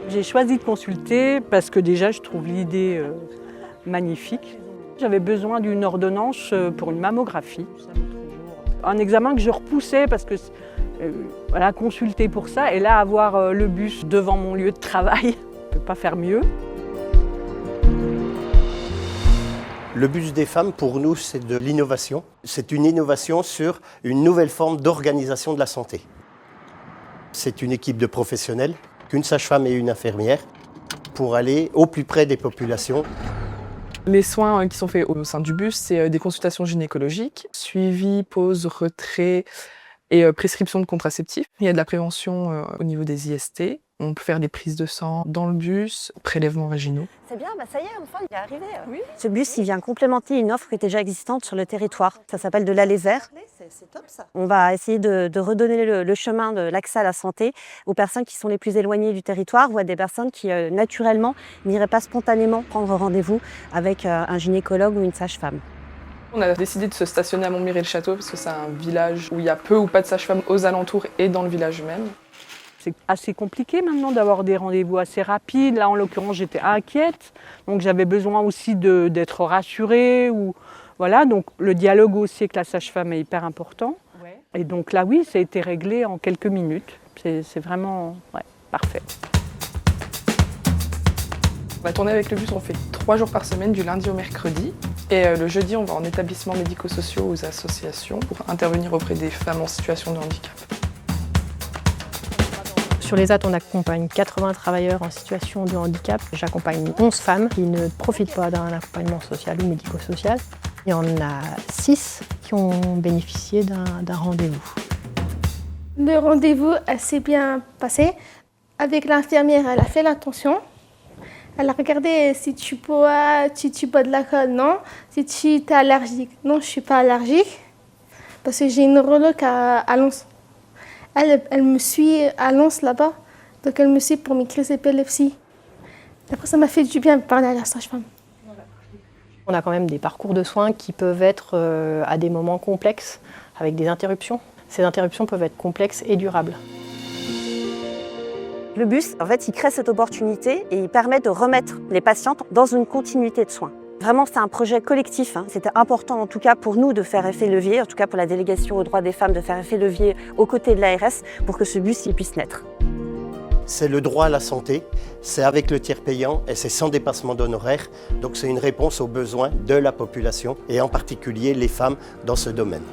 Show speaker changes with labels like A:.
A: J'ai choisi de consulter parce que déjà je trouve l'idée magnifique. J'avais besoin d'une ordonnance pour une mammographie. Un examen que je repoussais parce que voilà, consulter pour ça et là avoir le bus devant mon lieu de travail, je ne peux pas faire mieux.
B: Le bus des femmes, pour nous, c'est de l'innovation. C'est une innovation sur une nouvelle forme d'organisation de la santé. C'est une équipe de professionnels, une sage-femme et une infirmière, pour aller au plus près des populations.
C: Les soins qui sont faits au sein du bus, c'est des consultations gynécologiques, suivi, pause, retrait et prescription de contraceptifs. Il y a de la prévention au niveau des IST. On peut faire des prises de sang dans le bus, prélèvements vaginaux.
D: C'est bien, ça y est, enfin, il est arrivé.
C: Oui.
D: Ce bus, il vient complémenter une offre qui est déjà existante sur le territoire. Ça s'appelle de l'aller vert. C'est top ça. On va essayer de redonner le chemin de l'accès à la santé aux personnes qui sont les plus éloignées du territoire ou à des personnes qui, naturellement, n'iraient pas spontanément prendre rendez-vous avec un gynécologue ou une sage-femme.
C: On a décidé de se stationner à Montmirail-le-Château parce que c'est un village où il y a peu ou pas de sage-femme aux alentours et dans le village même.
A: C'est assez compliqué maintenant d'avoir des rendez-vous assez rapides. Là, en l'occurrence, j'étais inquiète. Donc, j'avais besoin aussi d'être rassurée. Voilà, donc le dialogue aussi avec la sage-femme est hyper important. Ouais. Et donc là, oui, ça a été réglé en quelques minutes. C'est vraiment parfait.
C: On va tourner avec le bus, on fait 3 jours par semaine, du lundi au mercredi. Et le jeudi, on va en établissements médico-sociaux ou aux associations pour intervenir auprès des femmes en situation de handicap.
E: Sur les AT, on accompagne 80 travailleurs en situation de handicap. J'accompagne 11 femmes qui ne profitent pas d'un accompagnement social ou médico-social. Il y en a 6 qui ont bénéficié d'un rendez-vous.
F: Le rendez-vous s'est bien passé. Avec l'infirmière, elle a fait l'attention. Elle a regardé si tu bois de l'alcool, non. Si tu es allergique, non, je ne suis pas allergique. Parce que j'ai une neurologue à Lens. Elle me suit à Lens là-bas, donc elle me suit pour mes crises d'épilepsie. Après, ça m'a fait du bien de parler à la sage-femme.
E: On a quand même des parcours de soins qui peuvent être à des moments complexes, avec des interruptions. Ces interruptions peuvent être complexes et durables.
D: Le bus, en fait, il crée cette opportunité et il permet de remettre les patientes dans une continuité de soins. Vraiment, c'est un projet collectif. C'était important, en tout cas, pour nous de faire effet levier, en tout cas pour la délégation aux droits des femmes, de faire effet levier aux côtés de l'ARS pour que ce bus il puisse naître.
B: C'est le droit à la santé, c'est avec le tiers payant et c'est sans dépassement d'honoraires. Donc c'est une réponse aux besoins de la population et en particulier les femmes dans ce domaine.